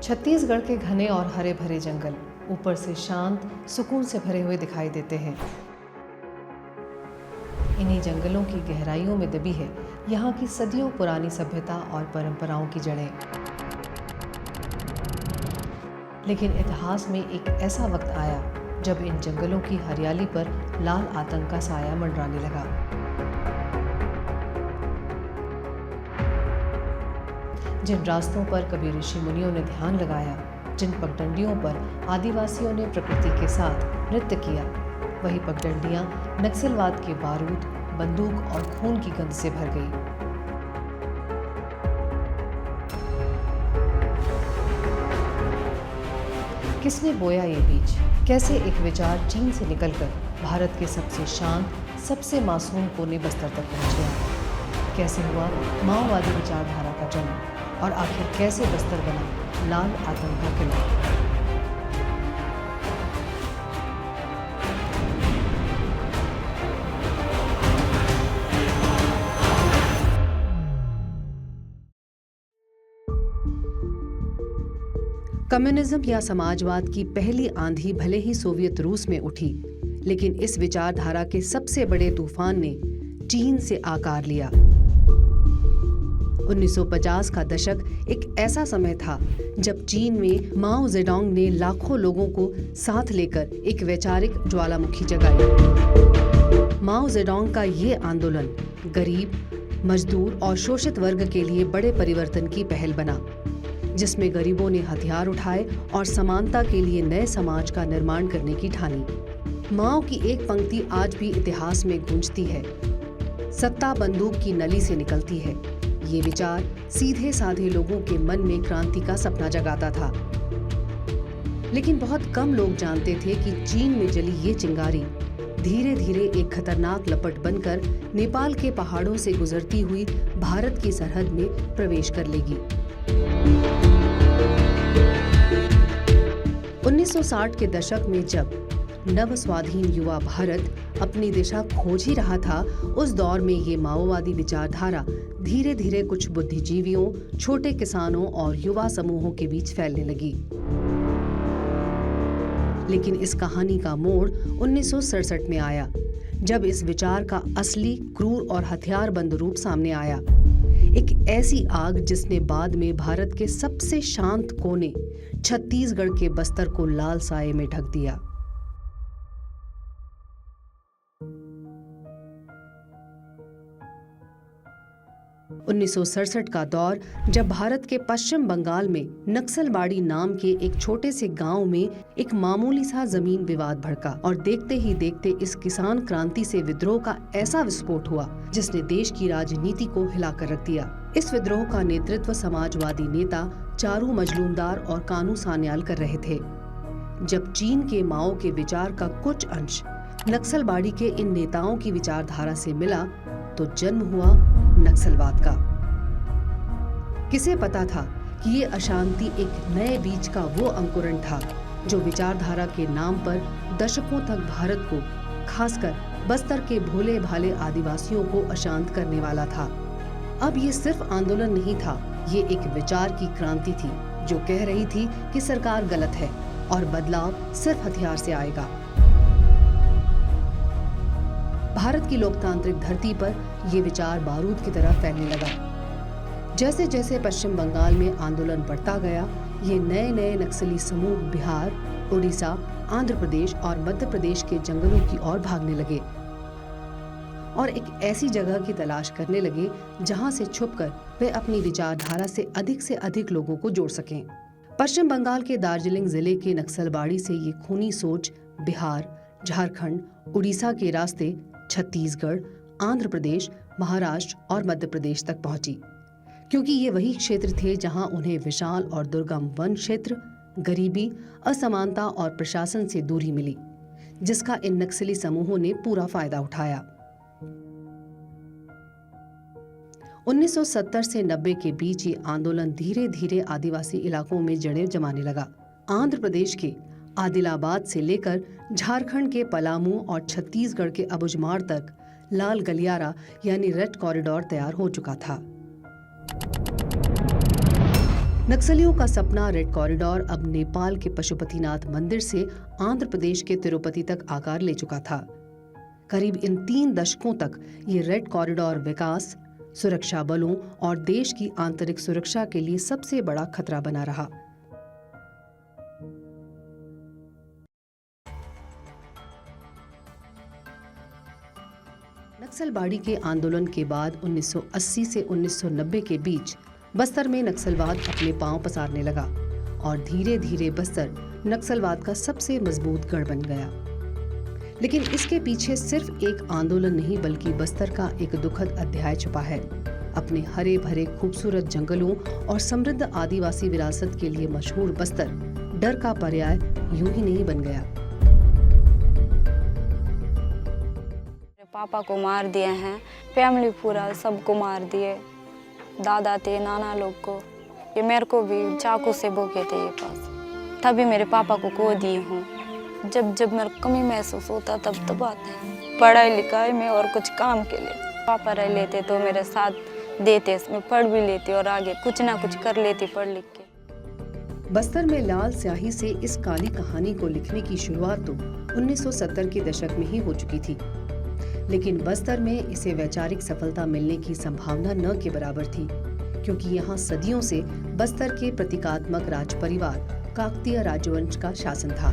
छत्तीसगढ़ के घने और हरे भरे जंगल ऊपर से शांत, सुकून से भरे हुए दिखाई देते हैं। इन्हीं जंगलों की गहराइयों में दबी है यहाँ की सदियों पुरानी सभ्यता और परंपराओं की जड़ें। लेकिन इतिहास में एक ऐसा वक्त आया जब इन जंगलों की हरियाली पर लाल आतंक का साया मंडराने लगा। जिन रास्तों पर कभी ऋषि मुनियों ने ध्यान लगाया, जिन पगडंडियों पर आदिवासियों ने प्रकृति के साथ नृत्य किया, वही पगडंडियां नक्सलवाद के बारूद, बंदूक और खून की गंध से भर गई। किसने बोया ये बीज? कैसे एक विचार चीन से निकलकर भारत के सबसे शांत, सबसे मासूम कोने बस्तर तक पहुंच गया? कैसे हुआ माओवादी विचारधारा का जन्म और आखिर कैसे बस्तर बना लाल आतंक का किला? कम्युनिज्म या समाजवाद की पहली आंधी भले ही सोवियत रूस में उठी, लेकिन इस विचारधारा के सबसे बड़े तूफान ने चीन से आकार लिया। 1950 का दशक एक ऐसा समय था जब चीन में माओ जेडोंग ने लाखों लोगों को साथ लेकर एक वैचारिक ज्वालामुखी जगाई। माओ जेडोंग का ये आंदोलन गरीब, मजदूर और शोषित वर्ग के लिए बड़े परिवर्तन की पहल बना, जिसमें गरीबों ने हथियार उठाए और समानता के लिए नए समाज का निर्माण करने की ठानी। माओ की एक पंक्ति आज भी इतिहास में गूंजती है, सत्ता बंदूक की नली से निकलती है। ये विचार सीधे साधे लोगों के मन में क्रांति का सपना जगाता था। लेकिन बहुत कम लोग जानते थे कि चीन में जली ये चिंगारी धीरे धीरे एक खतरनाक लपट बनकर नेपाल के पहाड़ों से गुजरती हुई भारत की सरहद में प्रवेश कर लेगी। 1960 के दशक में जब नव स्वाधीन युवा भारत अपनी दिशा खोज ही रहा था, उस दौर में ये माओवादी विचारधारा धीरे धीरे कुछ बुद्धिजीवियों, छोटे किसानों और युवा समूहों के बीच फैलने लगी। लेकिन इस कहानी का मोड़ 1967 में आया, जब इस विचार का असली, क्रूर और हथियारबंद रूप सामने आया। एक ऐसी आग जिसने बाद में भारत के सबसे शांत कोने छत्तीसगढ़ के बस्तर को लाल साए में ढक दिया। उन्नीस सौ 1967 का दौर जब भारत के पश्चिम बंगाल में नक्सलबाड़ी नाम के एक छोटे से गांव में एक मामूली सा जमीन विवाद भड़का और देखते ही देखते इस किसान क्रांति से विद्रोह का ऐसा विस्फोट हुआ जिसने देश की राजनीति को हिलाकर रख दिया। इस विद्रोह का नेतृत्व समाजवादी नेता चारू मजलूमदार और कानू सान्याल कर रहे थे। जब चीन के माओ के विचार का कुछ अंश नक्सलबाड़ी के इन नेताओं की विचारधारा से मिला तो जन्म हुआ नक्सलवाद का। किसे पता था कि ये अशांति एक नए बीज का वो अंकुरण था जो विचारधारा के नाम पर दशकों तक भारत को, खासकर बस्तर के भोले भाले आदिवासियों को अशांत करने वाला था। अब ये सिर्फ आंदोलन नहीं था, ये एक विचार की क्रांति थी जो कह रही थी कि सरकार गलत है और बदलाव सिर्फ हथियार से आएगा। भारत की लोकतांत्रिक धरती पर ये विचार बारूद की तरह फैलने लगा। जैसे जैसे पश्चिम बंगाल में आंदोलन बढ़ता गया, ये नए नए नक्सली समूह बिहार, उड़ीसा, आंध्र प्रदेश और मध्य प्रदेश के जंगलों की ओर भागने लगे और एक ऐसी जगह की तलाश करने लगे जहां से छुपकर वे अपनी विचारधारा से अधिक लोगों को जोड़ सकें। पश्चिम बंगाल के दार्जिलिंग जिले के नक्सलबाड़ी से ये खूनी सोच बिहार, झारखंड, उड़ीसा के रास्ते छत्तीसगढ़, आंध्र प्रदेश, महाराष्ट्र और मध्य प्रदेश तक पहुंची, क्योंकि ये वही क्षेत्र थे जहां उन्हें विशाल और दुर्गम वन क्षेत्र, गरीबी, असमानता और प्रशासन से दूरी मिली, जिसका इन नक्सली समूहों ने पूरा फायदा उठाया। 1970 से 90 के बीच ये आंदोलन धीरे धीरे आदिवासी इलाकों में जड़ें जमाने लगा। आंध्र प्रदेश के आदिलाबाद से लेकर झारखंड के पलामू और छत्तीसगढ़ के अबुझमाड़ तक लाल गलियारा यानी रेड कॉरिडोर तैयार हो चुका था। नक्सलियों का सपना रेड कॉरिडोर अब नेपाल के पशुपतिनाथ मंदिर से आंध्र प्रदेश के तिरुपति तक आकार ले चुका था। करीब इन 3 दशकों तक ये रेड कॉरिडोर विकास, सुरक्षा बलों और देश की आंतरिक सुरक्षा के लिए सबसे बड़ा खतरा बना रहा। नक्सलबाड़ी के आंदोलन के बाद 1980 से 1990 के बीच बस्तर में नक्सलवाद अपने पांव पसारने लगा और धीरे धीरे बस्तर नक्सलवाद का सबसे मजबूत गढ़ बन गया। लेकिन इसके पीछे सिर्फ एक आंदोलन नहीं बल्कि बस्तर का एक दुखद अध्याय छुपा है। अपने हरे भरे खूबसूरत जंगलों और समृद्ध आदिवासी विरासत के लिए मशहूर बस्तर डर का पर्याय यूं ही नहीं बन गया। पापा को मार दिए हैं, फैमिली पूरा सबको मार दिए, दादा थे, नाना लोग को, ये मेरे को भी चाकू से भोगे थे ये पास। तभी मेरे पापा को खो दी हूँ। जब जब मेरे कमी महसूस होता तब बात है पढ़ाई लिखाई में और कुछ काम के लिए। पापा रह लेते तो मेरे साथ देते, मैं पढ़ भी लेती और आगे कुछ ना कुछ कर लेती पढ़ लिख के। बस्तर में लाल स्याही से इस काली कहानी को लिखने की शुरुआत तो 1970 के दशक में ही हो चुकी थी, लेकिन बस्तर में इसे वैचारिक सफलता मिलने की संभावना न के बराबर थी, क्योंकि यहाँ सदियों से बस्तर के प्रतीकात्मक राज परिवार काकतीय राजवंश का शासन था,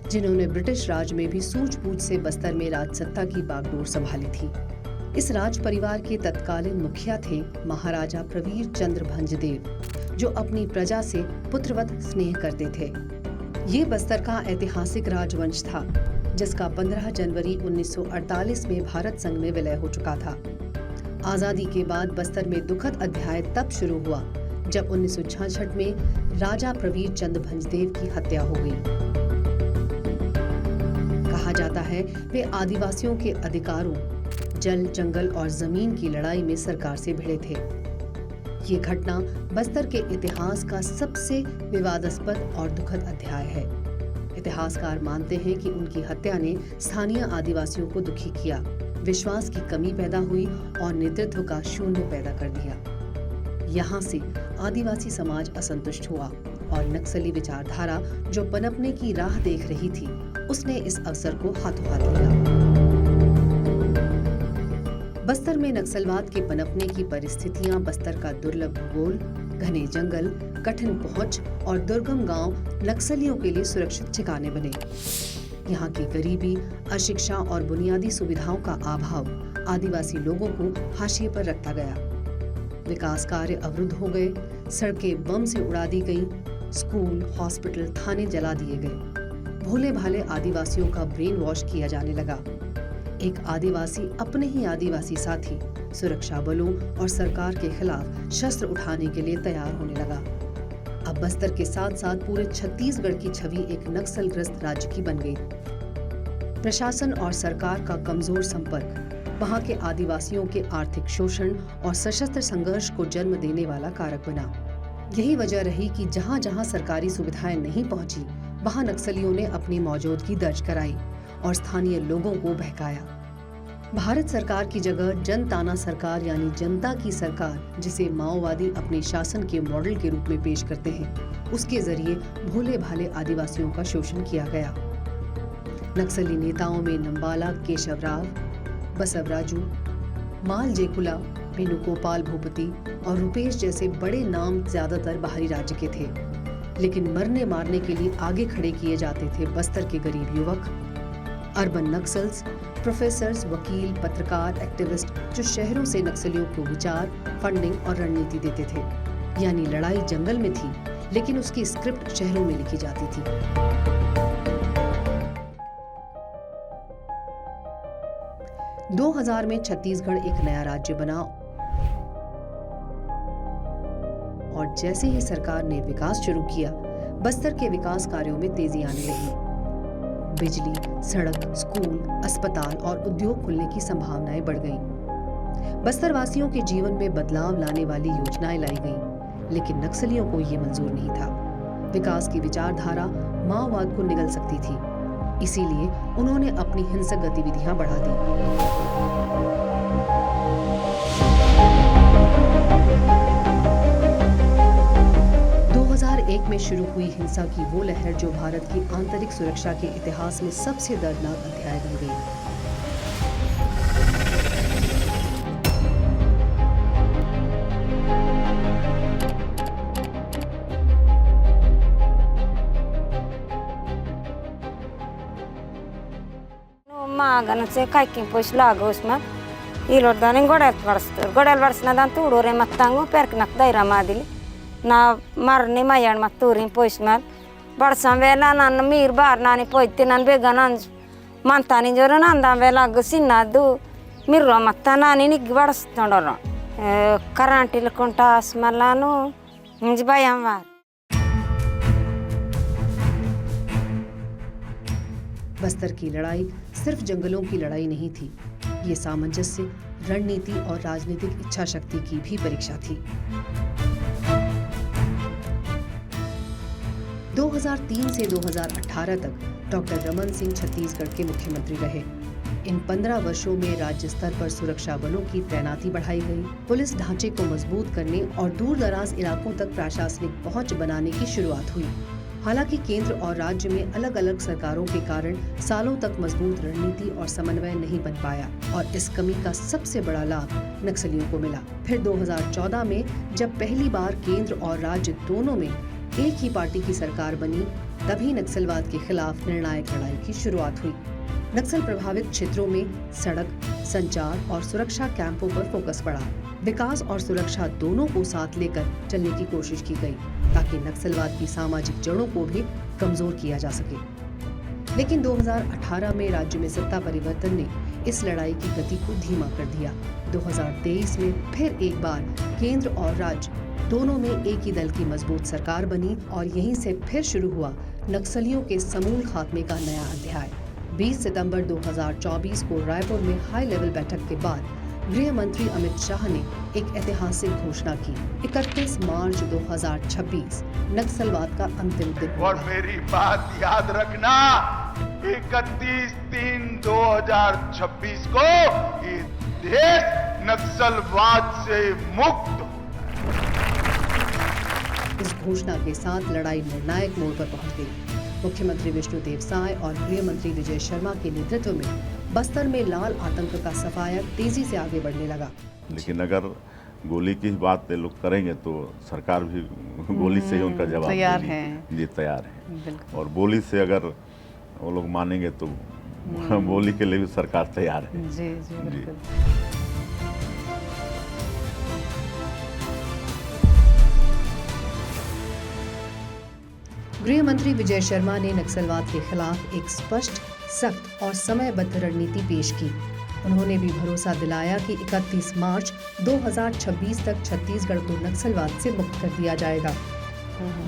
जिन्होंने ब्रिटिश राज में भी सूझबूझ से बस्तर में राजसत्ता की बागडोर संभाली थी। इस राज परिवार के तत्कालीन मुखिया थे महाराजा प्रवीर चंद्र भंजदेव, जो अपनी प्रजा से पुत्रवत स्नेह करते थे। ये बस्तर का ऐतिहासिक राजवंश था, जिसका 15 जनवरी 1948 में भारत संघ में विलय हो चुका था। आजादी के बाद बस्तर में दुखद अध्याय तब शुरू हुआ जब 1966 में राजा प्रवीर चंद्र भंजदेव की हत्या हो गई। कहा जाता है वे आदिवासियों के अधिकारों, जल, जंगल और जमीन की लड़ाई में सरकार से भिड़े थे। ये घटना बस्तर के इतिहास का सबसे विवादास्पद और दुखद अध्याय है। इतिहासकार मानते हैं कि उनकी हत्या ने स्थानीय आदिवासियों को दुखी किया, विश्वास की कमी पैदा हुई और नेतृत्व का शून्य पैदा कर दिया। यहाँ से आदिवासी समाज असंतुष्ट हुआ और नक्सली विचारधारा जो पनपने की राह देख रही थी, उसने इस अवसर को हाथों हाथ लिया। बस्तर में नक्सलवाद के पनपने की परिस्थितियां बस्तर का दुर्लभ भूगोल, घने जंगल, कठिन पहुंच और दुर्गम गांव नक्सलियों के लिए सुरक्षित ठिकाने बने। यहाँ की गरीबी, अशिक्षा और बुनियादी सुविधाओं का अभाव आदिवासी लोगों को हाशिए पर रखता गया। विकास कार्य अवरुद्ध हो गए, सड़कें बम से उड़ा दी गईं, स्कूल, हॉस्पिटल, थाने जला दिए गए। भोले भाले आदिवासियों का ब्रेन वॉश किया जाने लगा। एक आदिवासी अपने ही आदिवासी साथी सुरक्षा बलों और सरकार के खिलाफ शस्त्र उठाने के लिए तैयार होने लगा। अब बस्तर के साथ साथ पूरे छत्तीसगढ़ की छवि एक नक्सलग्रस्त राज्य की बन गई। प्रशासन और सरकार का कमजोर संपर्क वहां के आदिवासियों के आर्थिक शोषण और सशस्त्र संघर्ष को जन्म देने वाला कारक बना। यही वजह रही कि जहां जहां सरकारी सुविधाएं नहीं पहुंची, वहां नक्सलियों ने अपनी मौजूदगी दर्ज कराई और स्थानीय लोगों को बहकाया। भारत सरकार की जगह जनताना सरकार यानी जनता की सरकार, जिसे माओवादी अपने शासन के मॉडल के रूप में पेश करते हैं, उसके जरिए भोले भाले आदिवासियों का शोषण किया गया। नक्सली नेताओं में नंबाला केशवराव, बसवराजू, माल जेकुला, वेणुगोपाल भूपति और रुपेश जैसे बड़े नाम ज्यादातर बाहरी राज्य के थे, लेकिन मरने मारने के लिए आगे खड़े किए जाते थे बस्तर के गरीब युवक, अर्बन नक्सल्स, प्रोफेसर्स, वकील, पत्रकार, एक्टिविस्ट, जो शहरों से नक्सलियों को विचार, फंडिंग और रणनीति देते थे। यानी लड़ाई जंगल में थी, लेकिन उसकी स्क्रिप्ट शहरों में लिखी जाती थी। 2000 में छत्तीसगढ़ एक नया राज्य बना और जैसे ही सरकार ने विकास शुरू किया, बस्तर के विकास कार्यों में तेजी आने लगी। बिजली, सड़क, स्कूल, अस्पताल और उद्योग खुलने की संभावनाएं बढ़ गईं। बस्तर वासियों के जीवन में बदलाव लाने वाली योजनाएं लाई गईं, लेकिन नक्सलियों को ये मंजूर नहीं था। विकास की विचारधारा माओवाद को निगल सकती थी, इसीलिए उन्होंने अपनी हिंसक गतिविधियां बढ़ा दी। में शुरू हुई हिंसा की वो लहर जो भारत की आंतरिक सुरक्षा के इतिहास में सबसे दर्दनाक अध्याय बन गई। मागनचे कायकी पोश लागोस मग इलोडदाने गोड्याला बडसनादान तूडोरे मत्तांगो पेरकनक दैरा मादिली ना मरनी मयण मत तूरी पोश मत बडसन वेला नन मीर बार नानी पोयते नन बेगनन मंतानी जोर नंदा वेला सिन्नादु मिर्रो मत्ता नानी निग बडस्तंडोर करेंटिल कुंटास मल्लानु मुझ भयम वार। बस्तर की लड़ाई सिर्फ जंगलों की लड़ाई नहीं थी, ये सामंजस्य, रणनीति और राजनीतिक इच्छा शक्ति की भी परीक्षा थी। 2003 से 2018 तक डॉक्टर रमन सिंह छत्तीसगढ़ के मुख्यमंत्री रहे। इन 15 वर्षों में राज्य स्तर पर सुरक्षा बलों की तैनाती बढ़ाई गई, पुलिस ढांचे को मजबूत करने और दूर दराज इलाकों तक प्रशासनिक पहुंच बनाने की शुरुआत हुई। हालांकि केंद्र और राज्य में अलग अलग सरकारों के कारण सालों तक मजबूत रणनीति और समन्वय नहीं बन पाया और इस कमी का सबसे बड़ा लाभ नक्सलियों को मिला। फिर 2014 में जब पहली बार केंद्र और राज्य दोनों में एक ही पार्टी की सरकार बनी, तभी नक्सलवाद के खिलाफ निर्णायक लड़ाई की शुरुआत हुई। नक्सल प्रभावित क्षेत्रों में सड़क, संचार और सुरक्षा कैंपों पर फोकस पड़ा। विकास और सुरक्षा दोनों को साथ लेकर चलने की कोशिश की गई ताकि नक्सलवाद की सामाजिक जड़ों को भी कमजोर किया जा सके। लेकिन 2018 में राज्य में सत्ता परिवर्तन ने इस लड़ाई की गति को धीमा कर दिया। 2023 में फिर एक बार केंद्र और राज्य दोनों में एक ही दल की मजबूत सरकार बनी और यहीं से फिर शुरू हुआ नक्सलियों के समूल खात्मे का नया अध्याय। 20 सितंबर 2024 को रायपुर में हाई लेवल बैठक के बाद गृह मंत्री अमित शाह ने एक ऐतिहासिक घोषणा की। 31 मार्च 2026 नक्सलवाद का अंतिम दिन। और मेरी बात याद रखना, 31/3/2026 को ये देश नक्सलवाद से मुक्त। इस घोषणा के साथ लड़ाई निर्णायक मोड़ पर पहुंच गई। मुख्यमंत्री विष्णुदेव साय और गृह मंत्री विजय शर्मा के नेतृत्व में बस्तर में लाल आतंक का सफाया तेजी से आगे बढ़ने लगा। लेकिन अगर गोली की बात लोग करेंगे तो सरकार भी गोली से ही उनका जवाब तैयार है। जी तैयार है, और बोली से अगर वो लोग मानेंगे तो बोली के लिए भी सरकार तैयार है। जी जी बिल्कुल। गृह मंत्री विजय शर्मा ने नक्सलवाद के खिलाफ एक स्पष्ट, सख्त और समयबद्ध रणनीति पेश की। उन्होंने भी भरोसा दिलाया कि 31 मार्च 2026 तक छत्तीसगढ़ को नक्सलवाद से मुक्त कर दिया जाएगा।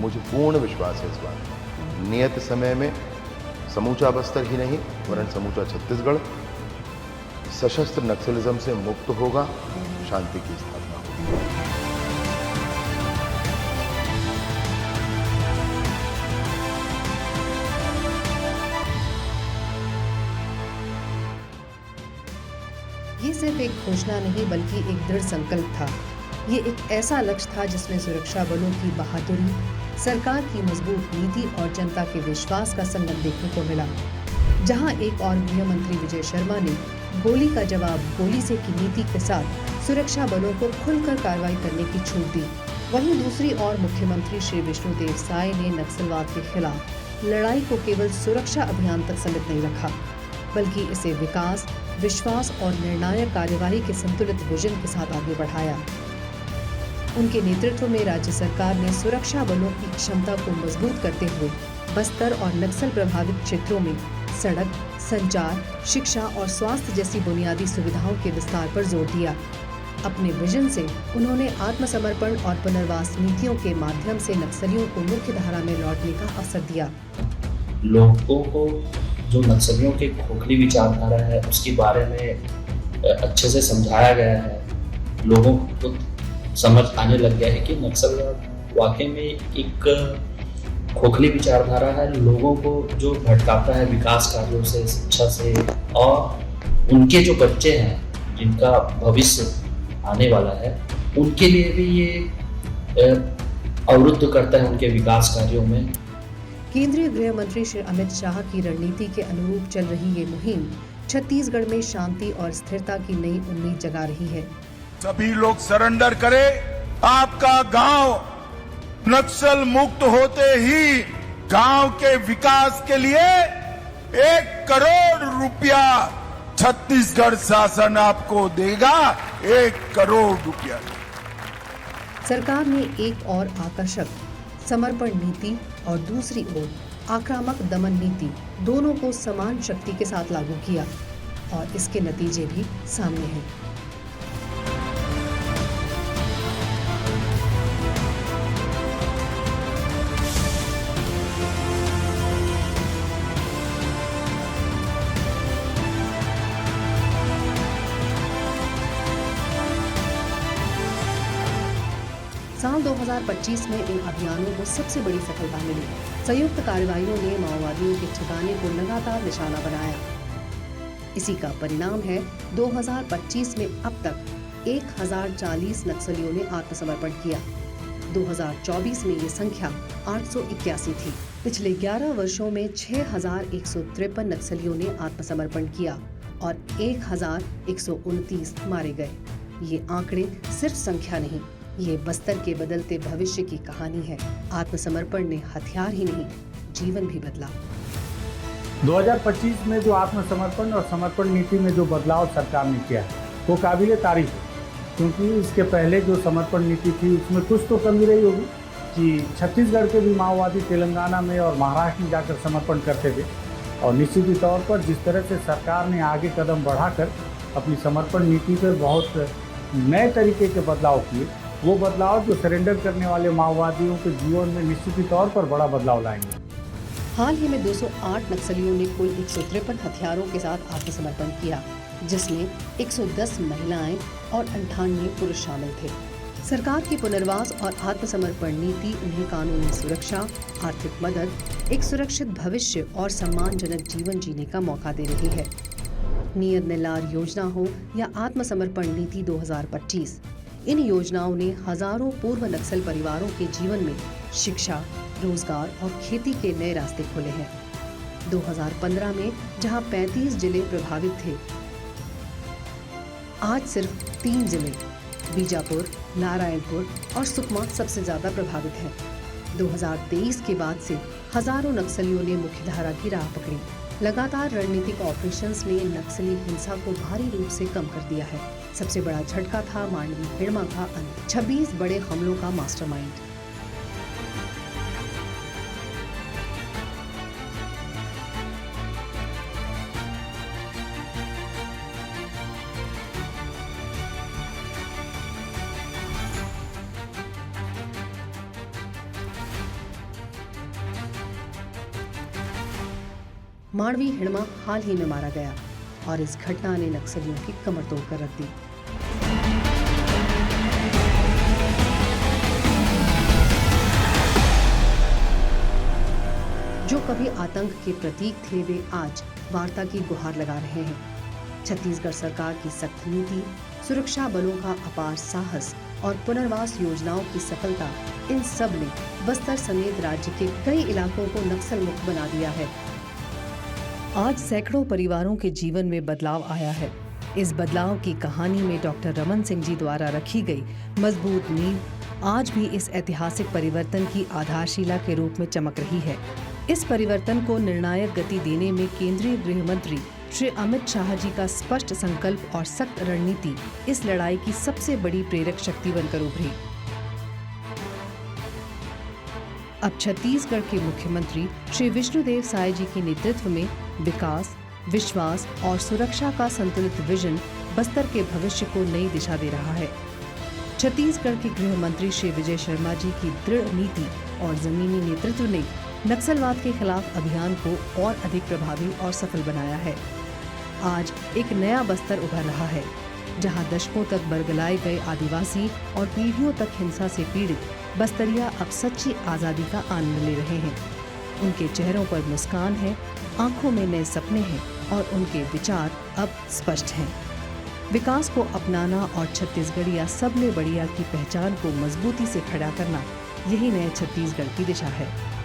मुझे पूर्ण विश्वास है इस बात में। नियत समय में समूचा बस्तर ही नहीं वरन समूचा छत्तीसगढ़ सशस्त्र नक्सलिज्म से मुक्त होगा, शांति की स्थापना होगी। ये सिर्फ एक घोषणा नहीं बल्कि एक दृढ़ संकल्प था। ये एक ऐसा लक्ष्य था जिसमें सुरक्षा बलों की बहादुरी, सरकार की मजबूत नीति और जनता के विश्वास का संगम देखने को मिला। जहां एक और गृह मंत्री विजय शर्मा ने गोली का जवाब गोली से की नीति के साथ सुरक्षा बलों को खुलकर कार्रवाई करने की छूट दी, वहीं दूसरी ओर मुख्यमंत्री श्री विष्णुदेव साय ने नक्सलवाद के खिलाफ लड़ाई को केवल सुरक्षा अभियान तक सीमित नहीं रखा, बल्कि इसे विकास, विश्वास और निर्णायक कार्यवाही के संतुलित विजन के साथ आगे बढ़ाया। उनके नेतृत्व में राज्य सरकार ने सुरक्षा बलों की क्षमता को मजबूत करते हुए बस्तर और नक्सल प्रभावित क्षेत्रों में सड़क, संचार, शिक्षा और स्वास्थ्य जैसी बुनियादी सुविधाओं के विस्तार पर जोर दिया। अपने विजन से उन्होंने आत्मसमर्पण और पुनर्वास नीतियों के माध्यम से नक्सलियों को मुख्य धारा में लौटने का अवसर दिया। लोगों को जो नक्सलियों की खोखली विचारधारा है उसके बारे में अच्छे से समझाया गया है। लोगों को समझ आने लग गया है कि नक्सलवाद वाकई में एक खोखली विचारधारा है, लोगों को जो भटकाता है विकास कार्यों से, शिक्षा से, और उनके जो बच्चे हैं जिनका भविष्य आने वाला है उनके लिए भी ये अवरुद्ध करता है उनके विकास कार्यों में। केंद्रीय गृह मंत्री श्री अमित शाह की रणनीति के अनुरूप चल रही ये मुहिम छत्तीसगढ़ में शांति और स्थिरता की नई उम्मीद जगा रही है। सभी लोग सरेंडर करें। आपका गांव नक्सल मुक्त होते ही गांव के विकास के लिए 1 करोड़ रुपया छत्तीसगढ़ शासन आपको देगा। 1 करोड़ रुपया। सरकार ने एक और आकर्षक समर्पण नीति और दूसरी ओर आक्रामक दमन नीति दोनों को समान शक्ति के साथ लागू किया और इसके नतीजे भी सामने हैं। साल 2025 में इन अभियानों को सबसे बड़ी सफलता मिली। संयुक्त कार्रवाइयों ने माओवादियों के ठिकाने को लगातार निशाना बनाया। इसी का परिणाम है 2025 में अब तक 1040 नक्सलियों ने आत्मसमर्पण किया। 2024 में ये संख्या 881 थी। पिछले 11 वर्षों में 6153 नक्सलियों ने आत्मसमर्पण किया और 1129 मारे गए। ये आंकड़े सिर्फ संख्या नहीं, ये बस्तर के बदलते भविष्य की कहानी है। आत्मसमर्पण ने हथियार ही नहीं, जीवन भी बदला। 2025 में जो आत्मसमर्पण और समर्पण नीति में जो बदलाव सरकार ने किया है वो काबिले तारीफ है, क्योंकि इसके पहले जो समर्पण नीति थी उसमें कुछ तो कमी रही होगी कि छत्तीसगढ़ के भी माओवादी तेलंगाना में और महाराष्ट्र में जाकर समर्पण करते थे। और निश्चित ही तौर पर जिस तरह से सरकार ने आगे कदम बढ़ाकर अपनी समर्पण नीति पर बहुत नए तरीके के बदलाव किए, वो बदलाव जो सरेंडर करने वाले माओवादियों के जीवन में निश्चित ही तौर पर बड़ा बदलाव लाएंगे। हाल ही में 208 नक्सलियों ने कुल 153 हथियारों के साथ आत्मसमर्पण किया, जिसमें 110 महिलाएं और 98 पुरुष शामिल थे। सरकार की पुनर्वास और आत्मसमर्पण नीति उन्हें कानूनी सुरक्षा, आर्थिक मदद, एक सुरक्षित भविष्य और सम्मानजनक जीवन जीने का मौका दे रही है। नियत निलार योजना हो या आत्मसमर्पण नीति 2025, इन योजनाओं ने हजारों पूर्व नक्सल परिवारों के जीवन में शिक्षा, रोजगार और खेती के नए रास्ते खोले हैं। 2015 में जहां 35 जिले प्रभावित थे, आज सिर्फ 3 जिले बीजापुर, नारायणपुर और सुकमा सबसे ज्यादा प्रभावित हैं। 2023 के बाद से हजारों नक्सलियों ने मुख्यधारा की राह पकड़ी। लगातार रणनीतिक ऑपरेशंस ने नक्सली हिंसा को भारी रूप से कम कर दिया है। सबसे बड़ा झटका था मांडवी हिड़मा का अंत, 26 बड़े हमलों का मास्टरमाइंड। मांडवी हिड़मा हाल ही में मारा गया और इस घटना ने नक्सलियों की कमर तोड़कर रख दी। जो कभी आतंक के प्रतीक थे, वे आज वार्ता की गुहार लगा रहे हैं। छत्तीसगढ़ सरकार की सख्त नीति, सुरक्षा बलों का अपार साहस और पुनर्वास योजनाओं की सफलता, इन सब ने बस्तर समेत राज्य के कई इलाकों को नक्सल मुक्त बना दिया है। आज सैकड़ों परिवारों के जीवन में बदलाव आया है। इस बदलाव की कहानी में डॉक्टर रमन सिंह जी द्वारा रखी गई मजबूत नींव आज भी इस ऐतिहासिक परिवर्तन की आधारशिला के रूप में चमक रही है। इस परिवर्तन को निर्णायक गति देने में केंद्रीय गृह मंत्री श्री अमित शाह जी का स्पष्ट संकल्प और सख्त रणनीति इस लड़ाई की सबसे बड़ी प्रेरक शक्ति बनकर उभरी। अब छत्तीसगढ़ के मुख्यमंत्री श्री विष्णुदेव साय जी के नेतृत्व में विकास, विश्वास और सुरक्षा का संतुलित विजन बस्तर के भविष्य को नई दिशा दे रहा है। छत्तीसगढ़ के गृह मंत्री श्री विजय शर्मा जी की दृढ़ नीति और जमीनी नेतृत्व ने नक्सलवाद के खिलाफ अभियान को और अधिक प्रभावी और सफल बनाया है। आज एक नया बस्तर उभर रहा है, जहां दशकों तक बरगलाए गए आदिवासी और पीढ़ियों तक हिंसा से पीड़ित बस्तरिया अब सच्ची आजादी का आनंद ले रहे हैं। उनके चेहरों पर मुस्कान है, आंखों में नए सपने हैं और उनके विचार अब स्पष्ट हैं। विकास को अपनाना और छत्तीसगढ़िया सबले बढ़िया की पहचान को मजबूती से खड़ा करना, यही नए छत्तीसगढ़ की दिशा है।